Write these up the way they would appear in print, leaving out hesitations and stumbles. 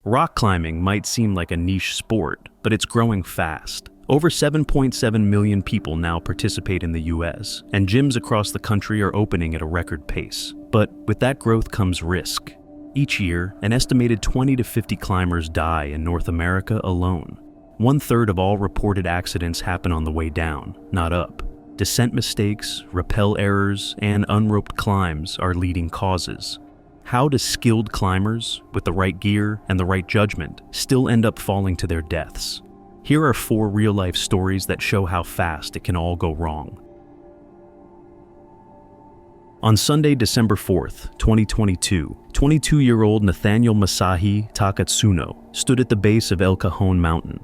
Rock climbing might seem like a niche sport, but it's growing fast. Over 7.7 million people now participate in the US, and gyms across the country are opening at a record pace. But with that growth comes risk. Each year, an estimated 20 to 50 climbers die in North America alone. 1/3 of all reported accidents happen on the way down, not up. Descent mistakes, rappel errors, and unroped climbs are leading causes. How do skilled climbers, with the right gear and the right judgment, still end up falling to their deaths? Here are 4 real-life stories that show how fast it can all go wrong. On Sunday, December 4th, 2022, 22-year-old Nathaniel Takatsuno stood at the base of El Cajon Mountain.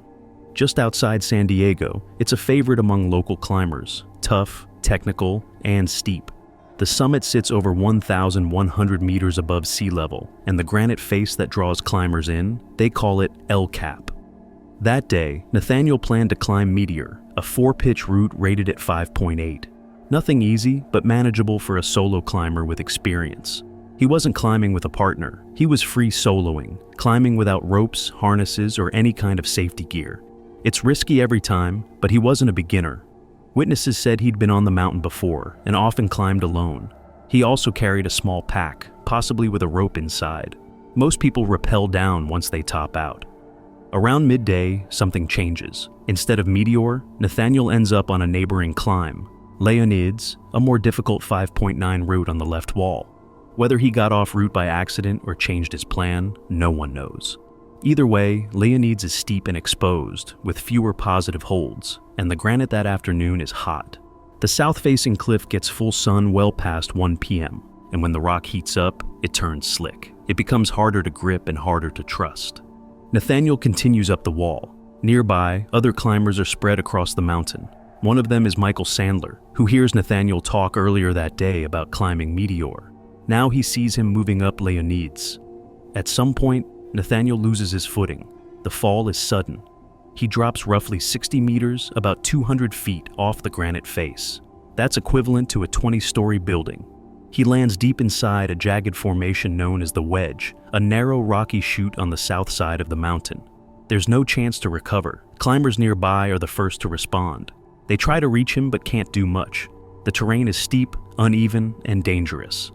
Just outside San Diego, it's a favorite among local climbers, tough, technical, and steep. The summit sits over 1,100 meters above sea level, and the granite face that draws climbers in, they call it El Cap. That day, Nathaniel planned to climb Meteor, a 4-pitch route rated at 5.8. Nothing easy, but manageable for a solo climber with experience. He wasn't climbing with a partner. He was free soloing, climbing without ropes, harnesses, or any kind of safety gear. It's risky every time, but he wasn't a beginner. Witnesses said he'd been on the mountain before and often climbed alone. He also carried a small pack, possibly with a rope inside. Most people rappel down once they top out. Around midday, something changes. Instead of Meteor, Nathaniel ends up on a neighboring climb, Leonids, a more difficult 5.9 route on the left wall. Whether he got off route by accident or changed his plan, no one knows. Either way, Leonids is steep and exposed, with fewer positive holds, and the granite that afternoon is hot. The south-facing cliff gets full sun well past 1 p.m., and when the rock heats up, it turns slick. It becomes harder to grip and harder to trust. Nathaniel continues up the wall. Nearby, other climbers are spread across the mountain. One of them is Michael Sandler, who hears Nathaniel talk earlier that day about climbing Meteor. Now he sees him moving up Leonids. At some point, Nathaniel loses his footing. The fall is sudden. He drops roughly 60 meters, about 200 feet off the granite face. That's equivalent to a 20-story building. He lands deep inside a jagged formation known as the Wedge, a narrow rocky chute on the south side of the mountain. There's no chance to recover. Climbers nearby are the first to respond. They try to reach him but can't do much. The terrain is steep, uneven, and dangerous.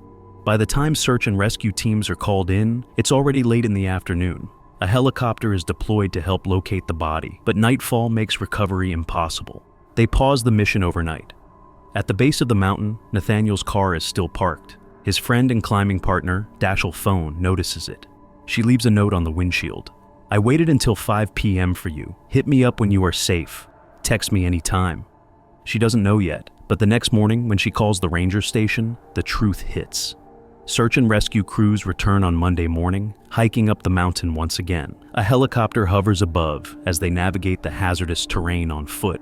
By the time search and rescue teams are called in, it's already late in the afternoon. A helicopter is deployed to help locate the body, but nightfall makes recovery impossible. They pause the mission overnight. At the base of the mountain, Nathaniel's car is still parked. His friend and climbing partner, Dashiell Phone, notices it. She leaves a note on the windshield. "I waited until 5 p.m. for you. Hit me up when you are safe. Text me anytime." She doesn't know yet, but the next morning when she calls the ranger station, the truth hits. Search and rescue crews return on Monday morning, hiking up the mountain once again. A helicopter hovers above as they navigate the hazardous terrain on foot.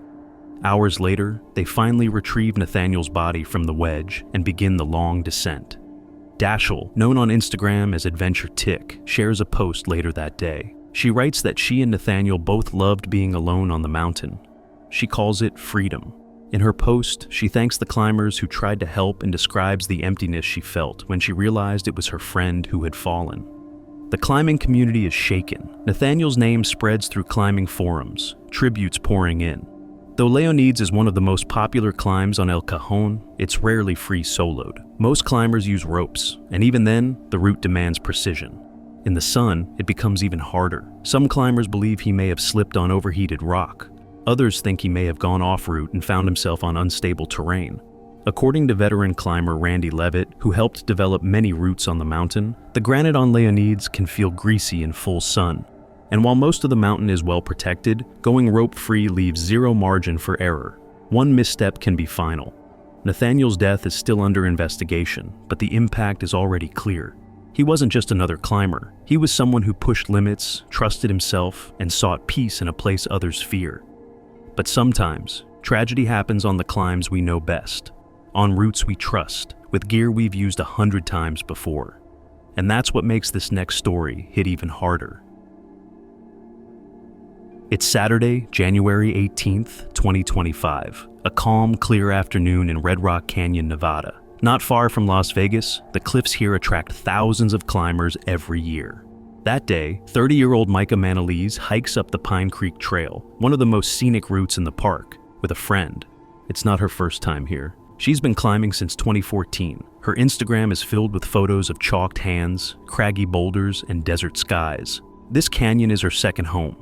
Hours later, they finally retrieve Nathaniel's body from the Wedge and begin the long descent. Dashiell, known on Instagram as Adventure Tick, shares a post later that day. She writes that she and Nathaniel both loved being alone on the mountain. She calls it freedom. In her post, she thanks the climbers who tried to help and describes the emptiness she felt when she realized it was her friend who had fallen. The climbing community is shaken. Nathaniel's name spreads through climbing forums, tributes pouring in. Though Leonids is one of the most popular climbs on El Cajon, it's rarely free soloed. Most climbers use ropes, and even then, the route demands precision. In the sun, it becomes even harder. Some climbers believe he may have slipped on overheated rock. Others think he may have gone off-route and found himself on unstable terrain. According to veteran climber Randy Levitt, who helped develop many routes on the mountain, the granite on Leonids can feel greasy in full sun. And while most of the mountain is well protected, going rope-free leaves zero margin for error. One misstep can be final. Nathaniel's death is still under investigation, but the impact is already clear. He wasn't just another climber. He was someone who pushed limits, trusted himself, and sought peace in a place others fear. But sometimes, tragedy happens on the climbs we know best, on routes we trust, with gear we've used 100 times before. And that's what makes this next story hit even harder. It's Saturday, January 18th, 2025, a calm, clear afternoon in Red Rock Canyon, Nevada. Not far from Las Vegas, the cliffs here attract thousands of climbers every year. That day, 30-year-old Micah Manise hikes up the Pine Creek Trail, one of the most scenic routes in the park, with a friend. It's not her first time here. She's been climbing since 2014. Her Instagram is filled with photos of chalked hands, craggy boulders, and desert skies. This canyon is her second home.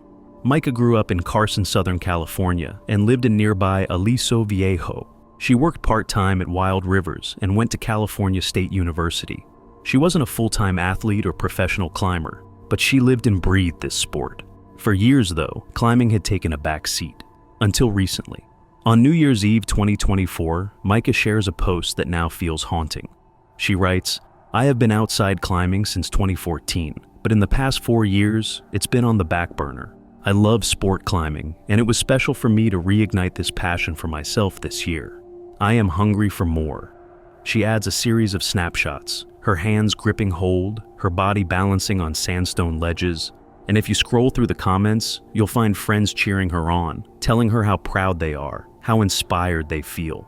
Micah grew up in Carson, Southern California, and lived in nearby Aliso Viejo. She worked part-time at Wild Rivers and went to California State University. She wasn't a full-time athlete or professional climber, but she lived and breathed this sport. For years, though, climbing had taken a back seat. Until recently. On New Year's Eve 2024, Micah shares a post that now feels haunting. She writes, "I have been outside climbing since 2014, but in the past 4 years, it's been on the back burner. I love sport climbing, and it was special for me to reignite this passion for myself this year. I am hungry for more." She adds a series of snapshots, her hands gripping hold, her body balancing on sandstone ledges, and if you scroll through the comments, you'll find friends cheering her on, telling her how proud they are, how inspired they feel.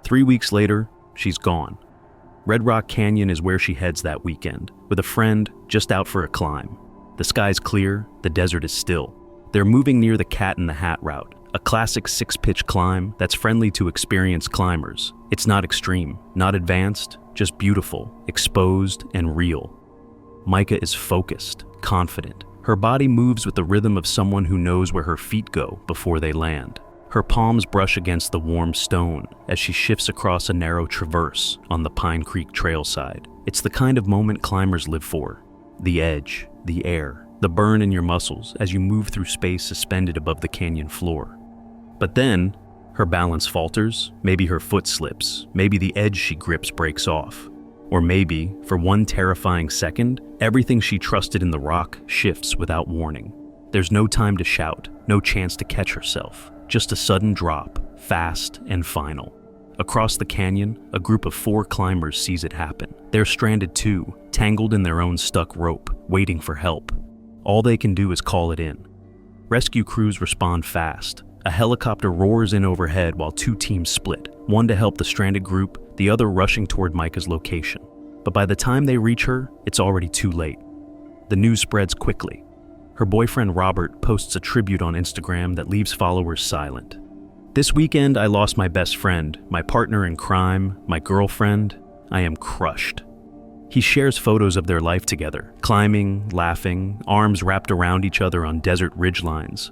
3 weeks later, she's gone. Red Rock Canyon is where she heads that weekend, with a friend just out for a climb. The sky's clear, the desert is still. They're moving near the Cat in the Hat route, a classic 6-pitch climb that's friendly to experienced climbers. It's not extreme, not advanced, just beautiful, exposed, and real. Micah is focused, confident. Her body moves with the rhythm of someone who knows where her feet go before they land. Her palms brush against the warm stone as she shifts across a narrow traverse on the Pine Creek Trail side. It's the kind of moment climbers live for. The edge, the air, the burn in your muscles as you move through space suspended above the canyon floor. But then, her balance falters, maybe her foot slips, maybe the edge she grips breaks off. Or maybe, for one terrifying second, everything she trusted in the rock shifts without warning. There's no time to shout, no chance to catch herself, just a sudden drop, fast and final. Across the canyon, a group of 4 climbers sees it happen. They're stranded too, tangled in their own stuck rope, waiting for help. All they can do is call it in. Rescue crews respond fast. A helicopter roars in overhead while 2 teams split, one to help the stranded group, the other rushing toward Micah's location. But by the time they reach her, it's already too late. The news spreads quickly. Her boyfriend Robert posts a tribute on Instagram that leaves followers silent. "This weekend I lost my best friend, my partner in crime, my girlfriend. I am crushed." He shares photos of their life together, climbing, laughing, arms wrapped around each other on desert ridgelines.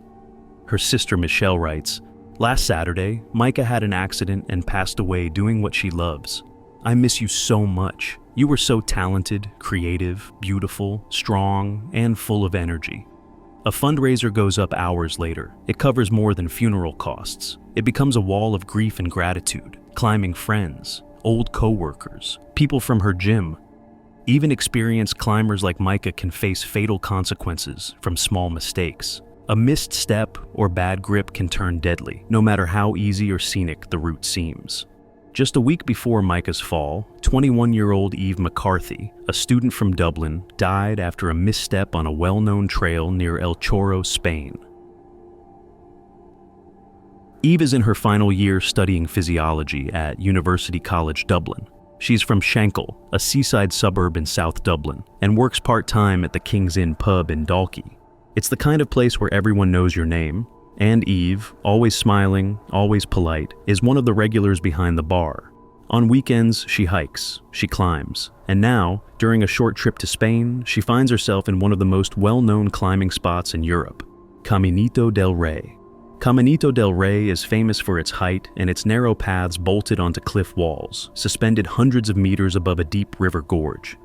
Her sister Michelle writes, "Last Saturday, Micah had an accident and passed away doing what she loves. I miss you so much. You were so talented, creative, beautiful, strong, and full of energy." A fundraiser goes up hours later. It covers more than funeral costs. It becomes a wall of grief and gratitude, climbing friends, old co-workers, people from her gym. Even experienced climbers like Micah can face fatal consequences from small mistakes. A missed step or bad grip can turn deadly, no matter how easy or scenic the route seems. Just a week before Micah's fall, 21-year-old McCarthy, a student from Dublin, died after a misstep on a well-known trail near El Chorro, Spain. Eve is in her final year studying physiology at University College Dublin. She's from Shankill, a seaside suburb in South Dublin, and works part-time at the King's Inn pub in Dalkey. It's the kind of place where everyone knows your name, and Eve, always smiling, always polite, is one of the regulars behind the bar. On weekends, she hikes, she climbs, and now, during a short trip to Spain, she finds herself in one of the most well-known climbing spots in Europe, Caminito del Rey. Caminito del Rey is famous for its height and its narrow paths bolted onto cliff walls, suspended hundreds of meters above a deep river gorge.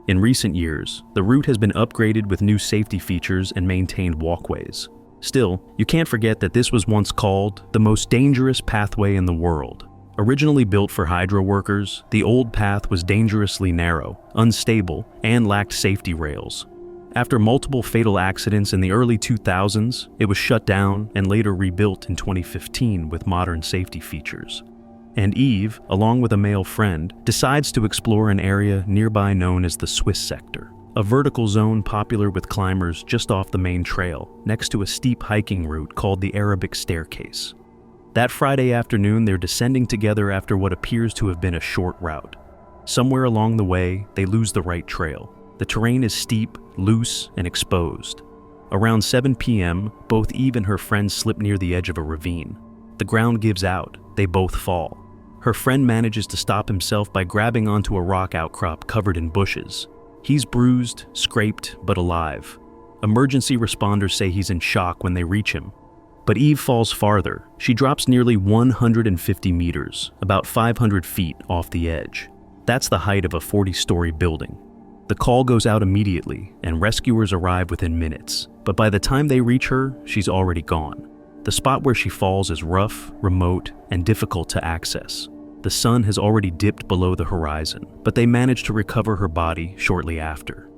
In recent years, the route has been upgraded with new safety features and maintained walkways. Still, you can't forget that this was once called the most dangerous pathway in the world. Originally built for hydro workers, the old path was dangerously narrow, unstable, and lacked safety rails. After multiple fatal accidents in the early 2000s, it was shut down and later rebuilt in 2015 with modern safety features. And Eve, along with a male friend, decides to explore an area nearby known as the Swiss sector, a vertical zone popular with climbers just off the main trail, next to a steep hiking route called the Arabic Staircase. That Friday afternoon, they're descending together after what appears to have been a short route. Somewhere along the way, they lose the right trail. The terrain is steep, loose and exposed. Around 7 p.m., both Eve and her friend slip near the edge of a ravine. The ground gives out. They both fall. Her friend manages to stop himself by grabbing onto a rock outcrop covered in bushes. He's bruised, scraped, but alive. Emergency responders say he's in shock when they reach him. But Eve falls farther. She drops nearly 150 meters, about 500 feet off the edge. That's the height of a 40-story building. The call goes out immediately, and rescuers arrive within minutes. But by the time they reach her, she's already gone. The spot where she falls is rough, remote, and difficult to access. The sun has already dipped below the horizon, but they manage to recover her body shortly after.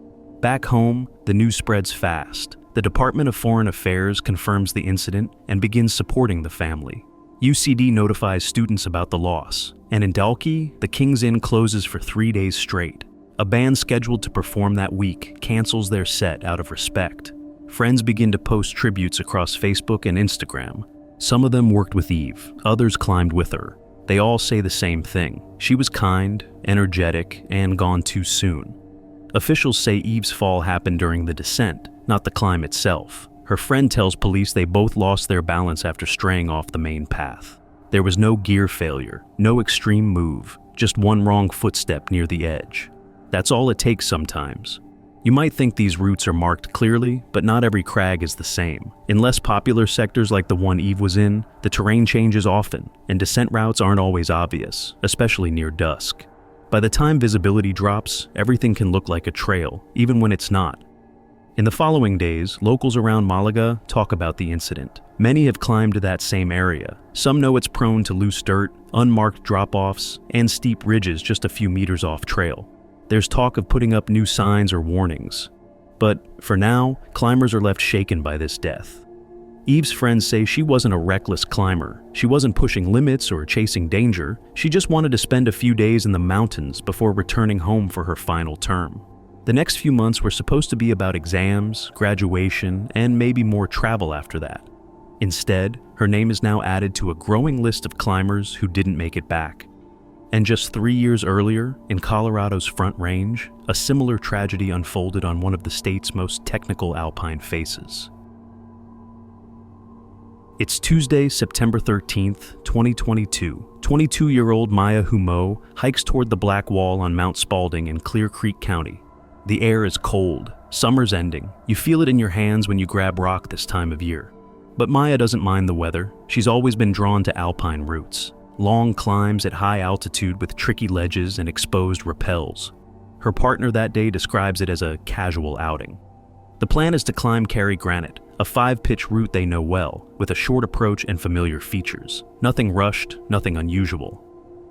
Back home, the news spreads fast. The Department of Foreign Affairs confirms the incident and begins supporting the family. UCD notifies students about the loss, and in Dalkey, the King's Inn closes for 3 days straight. A band scheduled to perform that week cancels their set out of respect. Friends begin to post tributes across Facebook and Instagram. Some of them worked with Eve, others climbed with her. They all say the same thing. She was kind, energetic, and gone too soon. Officials say Eve's fall happened during the descent, not the climb itself. Her friend tells police they both lost their balance after straying off the main path. There was no gear failure, no extreme move, just one wrong footstep near the edge. That's all it takes sometimes. You might think these routes are marked clearly, but not every crag is the same. In less popular sectors like the one Eve was in, the terrain changes often, and descent routes aren't always obvious, especially near dusk. By the time visibility drops, everything can look like a trail, even when it's not. In the following days, locals around Malaga talk about the incident. Many have climbed to that same area. Some know it's prone to loose dirt, unmarked drop-offs, and steep ridges just a few meters off trail. There's talk of putting up new signs or warnings. But for now, climbers are left shaken by this death. Eve's friends say she wasn't a reckless climber. She wasn't pushing limits or chasing danger. She just wanted to spend a few days in the mountains before returning home for her final term. The next few months were supposed to be about exams, graduation, and maybe more travel after that. Instead, her name is now added to a growing list of climbers who didn't make it back. And just 3 years earlier, in Colorado's Front Range, a similar tragedy unfolded on one of the state's most technical alpine faces. It's Tuesday, September 13th, 2022. 22-year-old Maya Humo hikes toward the Black Wall on Mount Spalding in Clear Creek County. The air is cold, summer's ending. You feel it in your hands when you grab rock this time of year. But Maya doesn't mind the weather. She's always been drawn to alpine routes. Long climbs at high altitude with tricky ledges and exposed rappels. Her partner that day describes it as a casual outing. The plan is to climb Kerry Granite, a 5-pitch route they know well, with a short approach and familiar features. Nothing rushed, nothing unusual.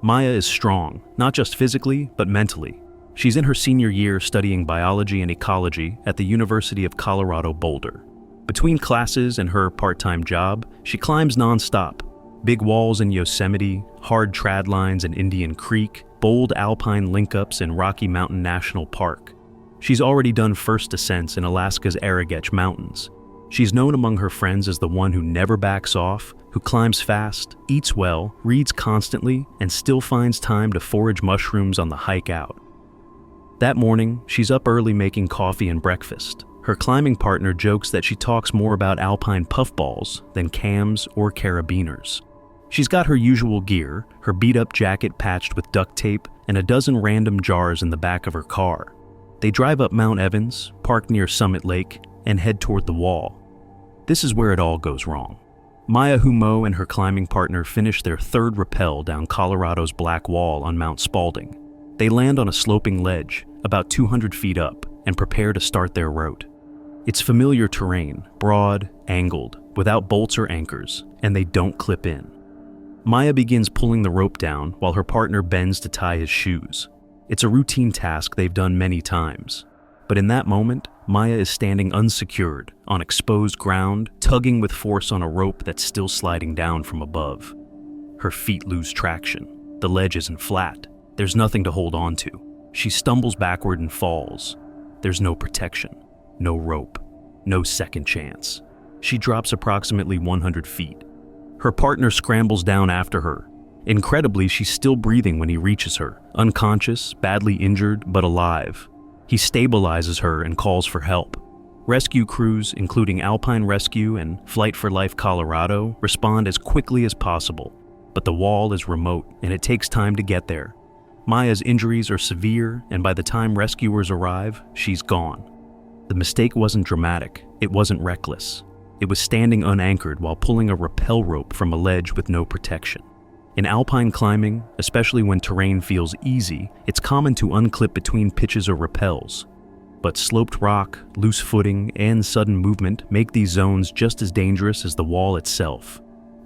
Maya is strong, not just physically, but mentally. She's in her senior year studying biology and ecology at the University of Colorado Boulder. Between classes and her part-time job, she climbs nonstop. Big walls in Yosemite, hard trad lines in Indian Creek, bold alpine link-ups in Rocky Mountain National Park. She's already done first descents in Alaska's Arrowgetch Mountains. She's known among her friends as the one who never backs off, who climbs fast, eats well, reads constantly, and still finds time to forage mushrooms on the hike out. That morning, she's up early making coffee and breakfast. Her climbing partner jokes that she talks more about alpine puffballs than cams or carabiners. She's got her usual gear, her beat-up jacket patched with duct tape, and a dozen random jars in the back of her car. They drive up Mount Evans, park near Summit Lake, and head toward the wall. This is where it all goes wrong. Maya Humo and her climbing partner finish their third rappel down Colorado's Black Wall on Mount Spalding. They land on a sloping ledge, about 200 feet up, and prepare to start their route. It's familiar terrain, broad, angled, without bolts or anchors, and they don't clip in. Maya begins pulling the rope down while her partner bends to tie his shoes. It's a routine task they've done many times. But in that moment, Maya is standing unsecured, on exposed ground, tugging with force on a rope that's still sliding down from above. Her feet lose traction. The ledge isn't flat. There's nothing to hold on to. She stumbles backward and falls. There's no protection, no rope, no second chance. She drops approximately 100 feet. Her partner scrambles down after her. Incredibly, she's still breathing when he reaches her, unconscious, badly injured, but alive. He stabilizes her and calls for help. Rescue crews, including Alpine Rescue and Flight for Life Colorado, respond as quickly as possible. But the wall is remote, and it takes time to get there. Maya's injuries are severe, and by the time rescuers arrive, she's gone. The mistake wasn't dramatic. It wasn't reckless. It was standing unanchored while pulling a rappel rope from a ledge with no protection. In alpine climbing, especially when terrain feels easy, it's common to unclip between pitches or rappels. But sloped rock, loose footing, and sudden movement make these zones just as dangerous as the wall itself.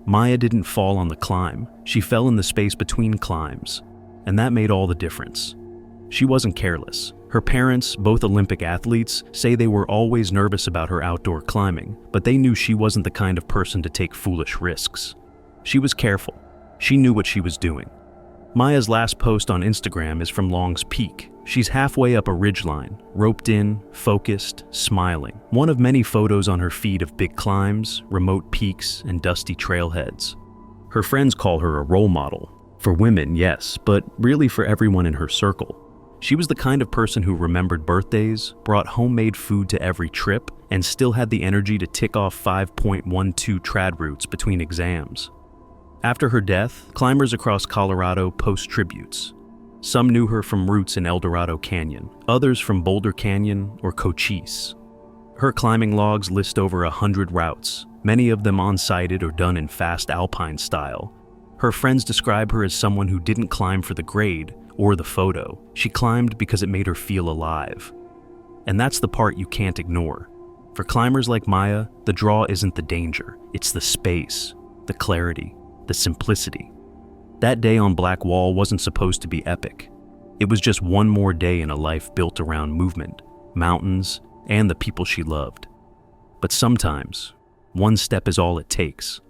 Maya didn't fall on the climb. She fell in the space between climbs, and that made all the difference. She wasn't careless. Her parents, both Olympic athletes, say they were always nervous about her outdoor climbing, but they knew she wasn't the kind of person to take foolish risks. She was careful. She knew what she was doing. Maya's last post on Instagram is from Long's Peak. She's halfway up a ridgeline, roped in, focused, smiling. One of many photos on her feed of big climbs, remote peaks, and dusty trailheads. Her friends call her a role model. For women, yes, but really for everyone in her circle. She was the kind of person who remembered birthdays, brought homemade food to every trip, and still had the energy to tick off 5.12 trad routes between exams. After her death, climbers across Colorado post tributes. Some knew her from routes in El Dorado Canyon, others from Boulder Canyon or Cochise. Her climbing logs list over 100 routes, many of them unsighted or done in fast alpine style. Her friends describe her as someone who didn't climb for the grade or the photo. She climbed because it made her feel alive. And that's the part you can't ignore. For climbers like Maya, the draw isn't the danger, it's the space, the clarity, the simplicity. That day on Black Wall wasn't supposed to be epic. It was just one more day in a life built around movement, mountains, and the people she loved. But sometimes, one step is all it takes.